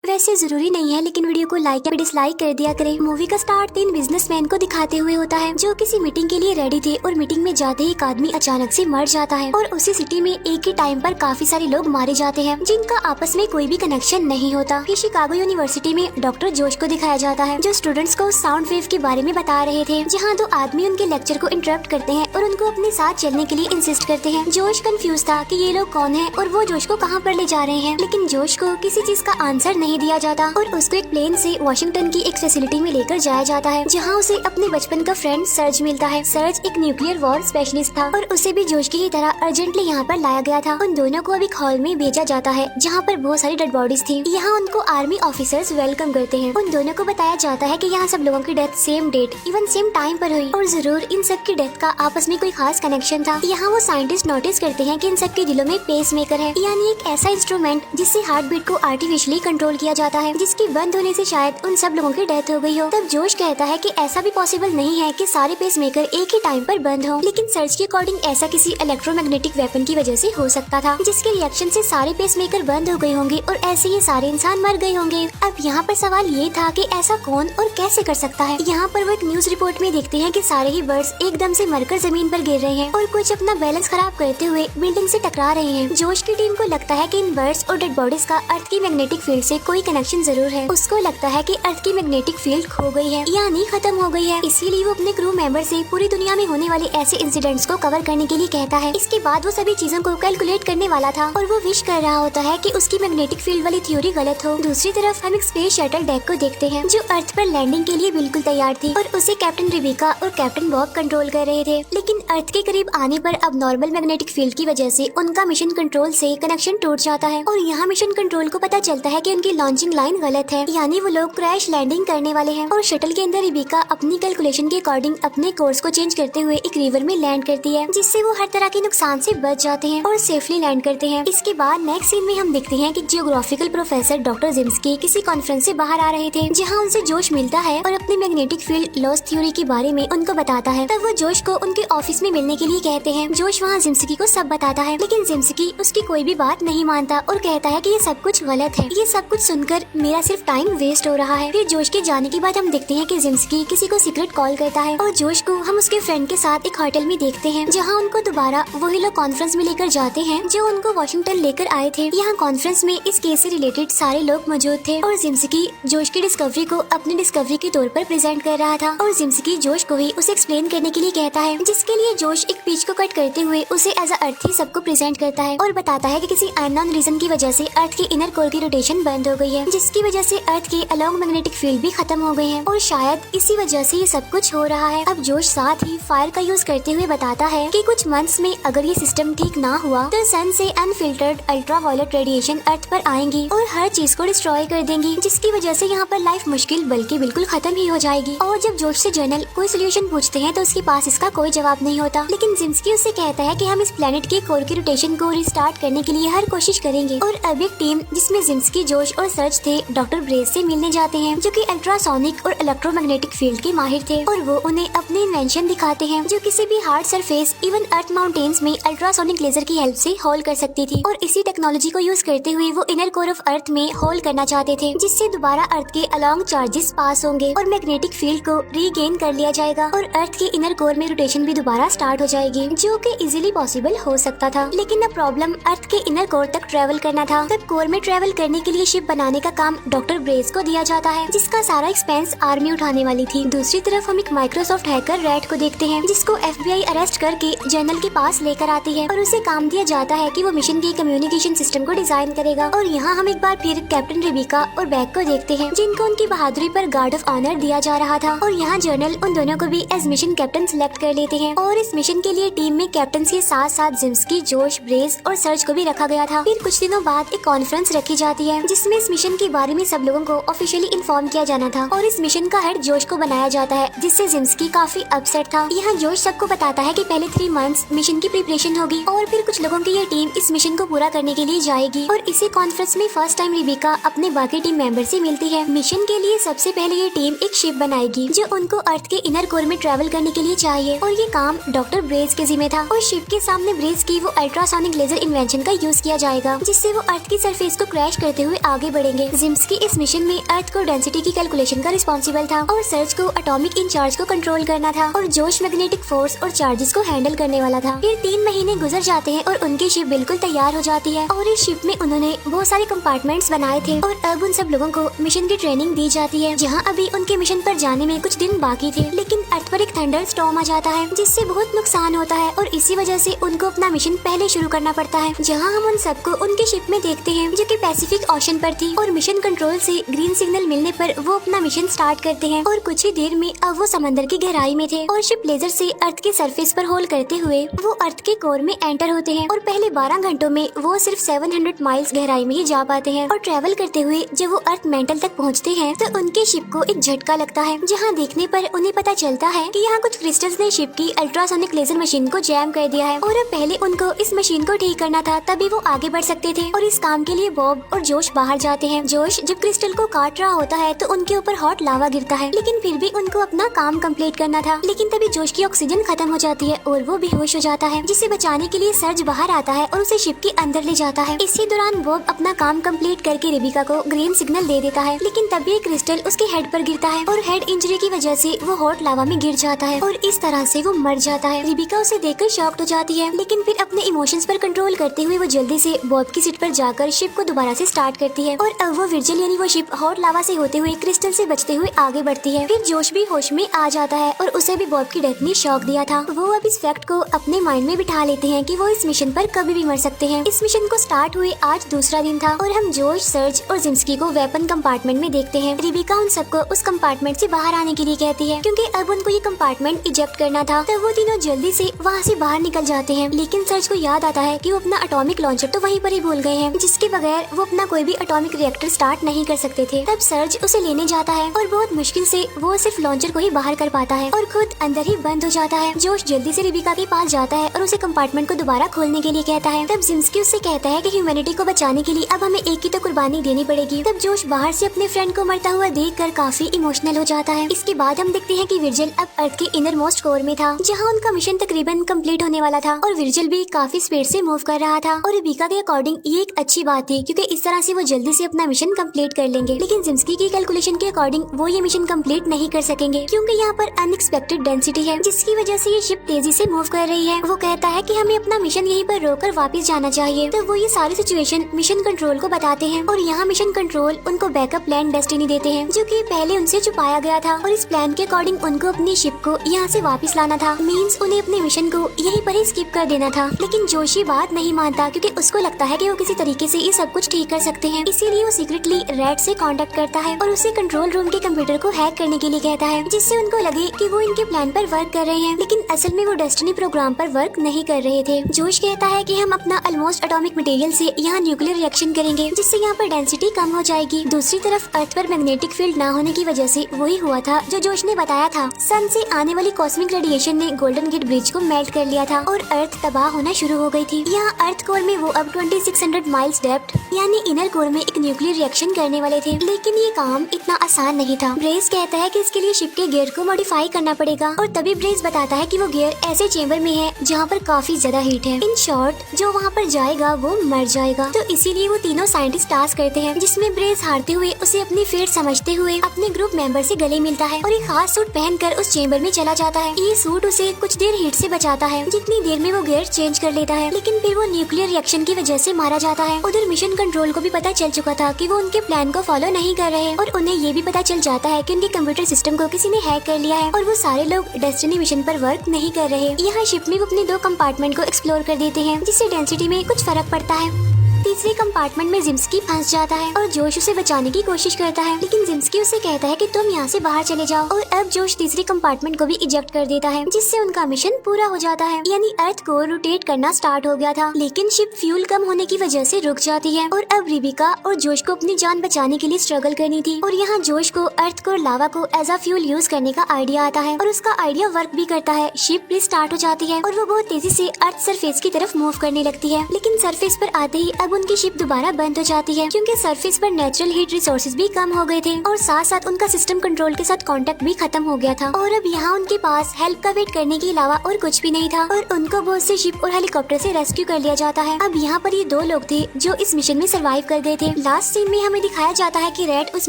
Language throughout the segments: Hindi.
वैसे जरूरी नहीं है, लेकिन वीडियो को लाइक या डिसलाइक कर दिया करें। मूवी का स्टार्ट 3 बिजनेसमैन को दिखाते हुए होता है जो किसी मीटिंग के लिए रेडी थे और मीटिंग में जाते ही एक आदमी अचानक से मर जाता है और उसी सिटी में एक ही टाइम पर काफी सारे लोग मारे जाते हैं जिनका आपस में कोई भी कनेक्शन नहीं होता। फिर शिकागो यूनिवर्सिटी में डॉक्टर जोश को दिखाया जाता है जो स्टूडेंट्स को साउंड वेव के बारे में बता रहे थे, जहाँ 2 आदमी उनके लेक्चर को इंटरप्ट करते हैं और उनको अपने साथ चलने के लिए इंसिस्ट करते हैं। जोश कंफ्यूज था कि ये लोग कौन है और वो जोश को कहाँ पर ले जा रहे हैं, लेकिन जोश को किसी चीज का आंसर नहीं दिया जाता और उसको एक प्लेन से वॉशिंगटन की एक फैसिलिटी में लेकर जाया जाता है, जहाँ उसे अपने बचपन का फ्रेंड सर्ज मिलता है। सर्ज एक न्यूक्लियर वॉर स्पेशलिस्ट था और उसे भी जोश की ही तरह अर्जेंटली यहाँ पर लाया गया था। उन दोनों को अब एक हॉल में भेजा जाता है जहाँ पर बहुत सारी डेड बॉडीज थी। यहाँ उनको आर्मी ऑफिसर्स वेलकम करते हैं। उन दोनों को बताया जाता है कि यहाँ सब लोगों की death same date even same time पर हुई और जरूर इन सब की डेथ का आपस में कोई खास कनेक्शन था। यहाँ वो साइंटिस्ट नोटिस करते हैं कि इन सब के दिलों में पेस मेकर है, यानी एक ऐसा इंस्ट्रूमेंट जिससे हार्ट बीट को आर्टिफिशियली कंट्रोल किया जाता है, जिसकी बंद होने से शायद उन सब लोगों की डेथ हो गई हो। तब जोश कहता है कि ऐसा भी पॉसिबल नहीं है कि सारे पेस मेकर एक ही टाइम पर बंद हो, लेकिन सर्च के अकॉर्डिंग ऐसा किसी इलेक्ट्रोमैग्नेटिक वेपन की वजह से हो सकता था, जिसके रिएक्शन से सारे पेस मेकर बंद हो गए होंगे और ऐसे ये सारे इंसान मर गए होंगे। अब यहाँ पर सवाल ये था कि ऐसा कौन और कैसे कर सकता है। यहाँ पर वो एक न्यूज रिपोर्ट में देखते हैं कि सारे ही बर्ड्स एकदम से मरकर जमीन पर गिर रहे हैं और कुछ अपना बैलेंस खराब करते हुए बिल्डिंग से टकरा रहे हैं। जोश की टीम को लगता है कि इन बर्ड्स और डेड बॉडीज का अर्थ की मैग्नेटिक फील्ड से कोई कनेक्शन जरूर है। उसको लगता है कि अर्थ की मैग्नेटिक फील्ड खो गई है, यानी खत्म हो गई है। इसीलिए वो अपने क्रू मेंबर से पूरी दुनिया में होने वाले ऐसे इंसिडेंट्स को कवर करने के लिए कहता है। इसके बाद वो सभी चीजों को कैलकुलेट करने वाला था और वो विश कर रहा होता है कि उसकी मैग्नेटिक फील्ड वाली थ्योरी गलत हो। दूसरी तरफ हम एक स्पेस शटल डेक को देखते हैं जो अर्थ पर लैंडिंग के लिए बिल्कुल तैयार थी और उसे कैप्टन रिबिका और कैप्टन बॉब कंट्रोल कर रहे थे, लेकिन अर्थ के करीब आने पर अब नॉर्मल मैग्नेटिक फील्ड की वजह से उनका मिशन कंट्रोल से कनेक्शन टूट जाता है और यहाँ मिशन कंट्रोल को पता चलता है कि उनकी लॉन्चिंग लाइन गलत है, यानी वो लोग क्रैश लैंडिंग करने वाले हैं। और शटल के अंदर रिबिका अपनी कैलकुलेशन के अकॉर्डिंग अपने कोर्स को चेंज करते हुए एक रिवर में लैंड करती है, जिससे वो हर तरह के नुकसान से बच जाते हैं और सेफली लैंड करते हैं। इसके बाद नेक्स्ट सीन में हम देखते हैं कि जियोग्राफिकल प्रोफेसर डॉक्टर जिम्स्की किसी कॉन्फ्रेंस से बाहर आ रहे थे, जहाँ उनसे जोश मिलता है और अपनी मैग्नेटिक फील्ड लॉस थ्योरी के बारे में उनको बताता है। तब वो जोश को उनके ऑफिस में मिलने के लिए कहते हैं। जोश वहाँ जिम्स्की को सब बताता है, लेकिन जिम्स्की उसकी कोई भी बात नहीं मानता और कहता है कि ये सब कुछ गलत है। ये सब कुछ सुनकर मेरा सिर्फ टाइम वेस्ट हो रहा है। फिर जोश के जाने के बाद हम देखते हैं कि जिम्स्की किसी को सीक्रेट कॉल करता है और जोश को हम उसके फ्रेंड के साथ एक होटल में देखते हैं, जहाँ उनको दोबारा वही लोग कॉन्फ्रेंस में लेकर जाते हैं जो उनको वॉशिंगटन लेकर आए थे। यहाँ कॉन्फ्रेंस में इस केस से रिलेटेड सारे लोग मौजूद थे और जिम्स्की जोश की डिस्कवरी को अपनी डिस्कवरी के तौर पर प्रेजेंट कर रहा था और जिम्स्की जोश को ही उसे एक्सप्लेन करने के लिए कहता है, जिसके लिए जोश एक पीच को कट करते हुए उसे एज अ अर्थ ही सबको प्रेजेंट करता है और बताता है कि किसी अननोन रीजन की वजह से अर्थ के इनर कोर की रोटेशन बंद हो गई है, जिसकी वजह से अर्थ के अलोंग मैग्नेटिक फील्ड भी खत्म हो गई है और शायद इसी वजह से ये सब कुछ हो रहा है। अब जोश साथ ही फायर का यूज करते हुए बताता है कि कुछ मंथ्स में अगर ये सिस्टम ठीक ना हुआ तो सन से अनफिल्टर्ड अल्ट्रावायलेट रेडिएशन अर्थ पर आएंगी और हर चीज को डिस्ट्रॉय कर देंगी, जिसकी वजह से यहाँ पर लाइफ मुश्किल बल्कि बिल्कुल खत्म ही हो जाएगी। और जब जोश से जर्नल कोई सोल्यूशन पूछते हैं तो उसके पास इसका कोई जवाब नहीं होता, लेकिन जिम्स्की उससे कहता है कि हम इस प्लेनेट के कोर की रोटेशन को रिस्टार्ट करने के लिए हर कोशिश करेंगे। और अब एक टीम जिसमें जिम्स्की, जोश और सर्च थे डॉक्टर ब्रेस से मिलने जाते हैं, जो कि अल्ट्रासोनिक और इलेक्ट्रोमैग्नेटिक फील्ड के माहिर थे और वो उन्हें अपने इन्वेंशन दिखाते हैं जो किसी भी हार्ड सरफेस इवन अर्थ माउंटेन्स में अल्ट्रासोनिक लेजर की हेल्प से होल कर सकती थी। और इसी टेक्नोलॉजी को यूज करते हुए वो इनर कोर ऑफ अर्थ में होल करना चाहते थे, जिससे दोबारा अर्थ के अलोंग चार्जेस पास होंगे और मैग्नेटिक फील्ड को रीगेन कर लिया जाएगा और अर्थ के इनर कोर में रोटेशन भी दोबारा स्टार्ट हो जाएगी, जो कि इजीली पॉसिबल हो सकता था। लेकिन अब प्रॉब्लम अर्थ के इनर कोर तक ट्रेवल करना था। तब कोर में ट्रेवल करने के लिए शिप बनाने का काम डॉक्टर ब्रेस को दिया जाता है, जिसका सारा एक्सपेंस आर्मी उठाने वाली थी। दूसरी तरफ हम एक माइक्रोसॉफ्ट हैकर रैट को देखते हैं, जिसको FBI अरेस्ट करके जनरल के पास लेकर आती है और उसे काम दिया जाता है कि वो मिशन के कम्युनिकेशन सिस्टम को डिजाइन करेगा। और यहाँ हम एक बार फिर कैप्टन रिबिका और बैग को देखते हैं, जिनको उनकी बहादुरी पर गार्ड ऑफ ऑनर दिया जा रहा था। और यहाँ जर्नल उन दोनों को भी एज मिशन कैप्टन सिलेक्ट कर लेते हैं और इस मिशन के लिए टीम में कैप्टन के साथ साथ जिम्स्की, जोश, ब्रेस और सर्च को भी रखा गया था। फिर कुछ दिनों बाद एक कॉन्फ्रेंस रखी जाती है, जिसमें इस मिशन के बारे में सब लोगों को ऑफिशियली इन्फॉर्म किया जाना था और इस मिशन का हेड जोश को बनाया जाता है, जिससे जिम्स्की काफी अपसेट था। यहाँ जोश सबको बताता है कि पहले 3 मंथ्स मिशन की प्रिपरेशन होगी और फिर कुछ लोगों की ये टीम इस मिशन को पूरा करने के लिए जाएगी। और इसी कॉन्फ्रेंस में फर्स्ट टाइम रिबिका अपने बाकी टीम मेंबर से मिलती है। मिशन के लिए सबसे पहले ये टीम एक शिप बनाएगी जो उनको अर्थ के इनर कोर में ट्रेवल करने के लिए चाहिए और ये काम डॉक्टर ब्रेस के जिम्मे था। और शिप के सामने ब्रेस की वो अल्ट्रासोनिक लेजर इन्वेंशन का यूज किया जाएगा, जिससे वो अर्थ की सरफेस को क्रैश करते हुए आगे बढ़ेंगे। जिम्स्की इस मिशन में अर्थ को डेंसिटी की कैलकुलेशन का रिस्पॉन्सिबल था और सर्ज को एटॉमिक इंचार्ज को कंट्रोल करना था और जोश मैग्नेटिक फोर्स और चार्जेस को हैंडल करने वाला था। फिर 3 महीने गुजर जाते हैं और उनकी शिप बिल्कुल तैयार हो जाती है और इस शिप में उन्होंने बहुत सारे कंपार्टमेंट्स बनाए थे और अब उन सब लोगों को मिशन की ट्रेनिंग दी जाती है, जहाँ अभी उनके मिशन पर जाने में कुछ दिन बाकी थे। लेकिन अर्थ पर एक थंडर स्टॉर्म आ जाता है जिससे बहुत नुकसान होता है और इसी वजह से उनको अपना मिशन पहले शुरू करना पड़ता है, जहाँ हम उन सबको उनकी शिप में देखते हैं जो कि पैसिफिक ओशन पर थी और मिशन कंट्रोल से ग्रीन सिग्नल मिलने पर वो अपना मिशन स्टार्ट करते हैं और कुछ ही देर में अब वो समंदर की गहराई में थे और शिप लेजर से अर्थ के सरफेस पर होल करते हुए वो अर्थ के कोर में एंटर होते हैं और पहले 12 घंटों में वो सिर्फ 700 माइल्स गहराई में ही जा पाते हैं और ट्रेवल करते हुए जब वो अर्थ मेंटल तक पहुँचते हैं तो उनके शिप को एक झटका लगता है, जहाँ देखने पर उन्हें पता चलता है कि यहाँ कुछ क्रिस्टल्स ने शिप की अल्ट्रासोनिक लेजर मशीन को जैम कर दिया है और अब पहले उनको इस मशीन को ठीक करना था, तभी वो आगे बढ़ सकते थे और इस काम के लिए बॉब और जोश बाहर जाते हैं। जोश जब क्रिस्टल को काट रहा होता है तो उनके ऊपर हॉट लावा गिरता है, लेकिन फिर भी उनको अपना काम कंप्लीट करना था। लेकिन तभी जोश की ऑक्सीजन खत्म हो जाती है और वो बेहोश हो जाता है, जिसे बचाने के लिए सर्ज बाहर आता है और उसे शिप के अंदर ले जाता है। इसी दौरान बॉब अपना काम कंप्लीट करके रेबिका को ग्रीन सिग्नल दे देता है, लेकिन तभी एक क्रिस्टल उसके हेड पर गिरता है और हेड इंजरी की वजह से वो हॉट लावा में गिर जाता है और इस तरह से वो मर जाता है। रेबिका उसे देखकर शॉक्ड हो जाती है, लेकिन फिर अपने इमोशंस पर कंट्रोल करते हुए वो जल्दी से बॉब की सीट पर जाकर शिप को दोबारा से स्टार्ट करती है और अब वो विर्जिल यानी वो शिप हॉट लावा से होते हुए क्रिस्टल से बचते हुए आगे बढ़ती है। फिर जोश भी होश में आ जाता है और उसे भी बॉब की डेथ ने शॉक दिया था। वो अब इस फैक्ट को अपने माइंड में बिठा लेते हैं कि वो इस मिशन पर कभी भी मर सकते हैं। इस मिशन को स्टार्ट हुए आज दूसरा दिन था और हम जोश, सर्ज और जिम्स्की को वेपन कंपार्टमेंट में देखते हैं। रेबिका उन सबको उस कंपार्टमेंट से बाहर आने के लिए कहती है क्योंकि अब उनको ये कंपार्टमेंट इजेक्ट करना था, तब वो तीनों जल्दी से वहाँ से बाहर निकल जाते हैं। लेकिन सर्ज को याद आता है कि वो अपना एटॉमिक लॉन्चर तो वहीं पर ही भूल गए हैं, जिसके बगैर वो अपना कोई भी एटॉमिक रिएक्टर स्टार्ट नहीं कर सकते थे। तब सर्ज उसे लेने जाता है और बहुत मुश्किल से वो सिर्फ लॉन्चर को ही बाहर कर पाता है और खुद अंदर ही बंद हो जाता है। जोश जल्दी से रेबिका के पास जाता है और उसे कंपार्टमेंट को दोबारा खोलने के लिए कहता है। तब जिम्स्की उससे कहता है कि ह्यूमैनिटी को बचाने के लिए अब हमें एक की तो कुर्बानी देनी पड़ेगी। तब जोश बाहर से अपने फ्रेंड को मरता हुआ देखकर काफी इमोशनल हो जाता है। इसके बाद हम देखते हैं कि विर्जिल अब अर्थ के इनर मोस्ट कोर में था, जहाँ उनका मिशन तकरीबन कंप्लीट होने वाला था और विर्जिल भी काफी स्पीड से मूव कर रहा था और रेबिका के अकॉर्डिंग ये एक अच्छी बात थी क्योंकि इस तरह से वो जल्दी से अपना मिशन कंप्लीट कर लेंगे। लेकिन जिम्स्की की कैलकुलेशन के अकॉर्डिंग वो ये मिशन कंप्लीट नहीं कर सकेंगे क्योंकि यहाँ पर अनएक्सपेक्टेड डेंसिटी है, जिसकी वजह से ये शिप तेजी से मूव कर रही है। वो कहता है कि हमें अपना मिशन यहीं पर रोककर वापस जाना चाहिए। तो वो ये सारी सिचुएशन मिशन कंट्रोल को बताते हैं और यहाँ मिशन कंट्रोल उनको बैकअप प्लान डेस्टिनी देते हैं जो कि पहले उनसे छुपाया गया था और इस प्लान के अकॉर्डिंग उनको अपनी शिप को यहाँ से वापस लाना था। मींस उन्हें अपने मिशन को यहीं पर ही स्किप कर देना था। लेकिन जोशी बात नहीं मानता क्योंकि उसको लगता है कि वो किसी तरीके से ये सब कुछ ठीक कर सकते हैं, इसीलिए वो सीक्रेटली रेड से कांटेक्ट करता है और उसे कंट्रोल रूम के कंप्यूटर को हैक करने के लिए कहता है, जिससे उनको लगे कि वो इनके प्लान पर वर्क कर रहे हैं, लेकिन असल में वो डेस्टिनी प्रोग्राम पर वर्क नहीं कर रहे थे। जोश कहता है कि हम अपना ऑलमोस्ट एटॉमिक मटेरियल से यहाँ न्यूक्लियर रिएक्शन करेंगे जिससे यहाँ पर डेंसिटी कम हो जाएगी। दूसरी तरफ अर्थ पर मैग्नेटिक फील्ड न होने की वजह से वही हुआ था जो जोश ने बताया था। सन से आने वाली कॉस्मिक रेडिएशन ने गोल्डन गेट ब्रिज को मेल्ट कर लिया था और अर्थ तबाह होना शुरू हो गई थी। यहाँ अर्थ कोर में वो अब 2600 माइल्स डेप्थ यानी इनर कोर में एक न्यूक्लियर रिएक्शन करने वाले थे, लेकिन ये काम इतना आसान नहीं था। ब्रेस कहता है कि इसके लिए शिप के गियर को मॉडिफाई करना पड़ेगा और तभी ब्रेस बताता है कि वो गियर ऐसे चेंबर में है जहाँ पर काफी ज्यादा हीट है। इन शॉर्ट जो वहाँ पर जाएगा वो मर जाएगा, तो इसीलिए वो तीनों साइंटिस्ट टास्क करते हैं जिसमें ब्रेस हारते हुए उसे अपनी फेट समझते हुए अपने ग्रुप मेंबर से गले मिलता है और एक खास सूट पहनकर उस चेंबर में चला जाता है। ये सूट उसे कुछ देर हीट से बचाता है जितनी देर में वो गियर चेंज कर लेता है, लेकिन फिर वो न्यूक्लियर रिएक्शन की वजह से मारा जाता है। उधर मिशन कंट्रोल को भी पता चल चुका था कि वो उनके प्लान को फॉलो नहीं कर रहे और उन्हें ये भी पता चल जाता है कि उनके कंप्यूटर सिस्टम को किसी ने हैक कर लिया है और वो सारे लोग डेस्टिनी मिशन पर वर्क नहीं कर रहे। यहाँ शिप में वो अपने 2 कंपार्टमेंट को एक्सप्लोर कर देते हैं जिससे डेंसिटी में कुछ फर्क पड़ता है। तीसरे कंपार्टमेंट में जिम्स्की फंस जाता है और जोश उसे बचाने की कोशिश करता है, लेकिन जिम्स्की उसे कहता है कि तुम यहाँ से बाहर चले जाओ और अब जोश तीसरे कंपार्टमेंट को भी इजेक्ट कर देता है जिससे उनका मिशन पूरा हो जाता है। यानी अर्थ को रोटेट करना स्टार्ट हो गया था, लेकिन शिप फ्यूल कम होने की वजह से रुक जाती है और अब रेबिका और जोश को अपनी जान बचाने के लिए स्ट्रगल करनी थी और यहाँ जोश को अर्थ को और लावा को एज अ फ्यूल यूज करने का आइडिया आता है और उसका आइडिया वर्क भी करता है। शिप रिस्टार्ट हो जाती है और वो बहुत तेजी से अर्थ सरफेस की तरफ मूव करने लगती है, लेकिन सरफेस पर आते ही अब उनकी शिप दोबारा बंद हो जाती है क्योंकि सरफेस पर नेचुरल हीट रिसोर्सेज भी कम हो गए थे और साथ साथ उनका सिस्टम कंट्रोल के साथ कांटेक्ट भी खत्म हो गया था और अब यहाँ उनके पास हेल्प का वेट करने के अलावा और कुछ भी नहीं था और उनको बहुत से शिप और हेलीकॉप्टर से रेस्क्यू कर लिया जाता है। अब यहाँ पर ये 2 लोग थे जो इस मिशन में सरवाइव कर गए थे। लास्ट सीन में हमें दिखाया जाता है कि रेड उस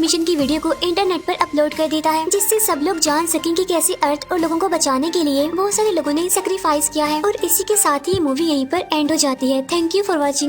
मिशन की वीडियो को इंटरनेट पर अपलोड कर देता है जिससे सब लोग जान सकें कि कैसे अर्थ और लोगों को बचाने के लिए बहुत सारे लोगों ने सेक्रीफाइस किया है और इसी के साथ ही मूवी यहीं पर एंड हो जाती है। Thank you for watching.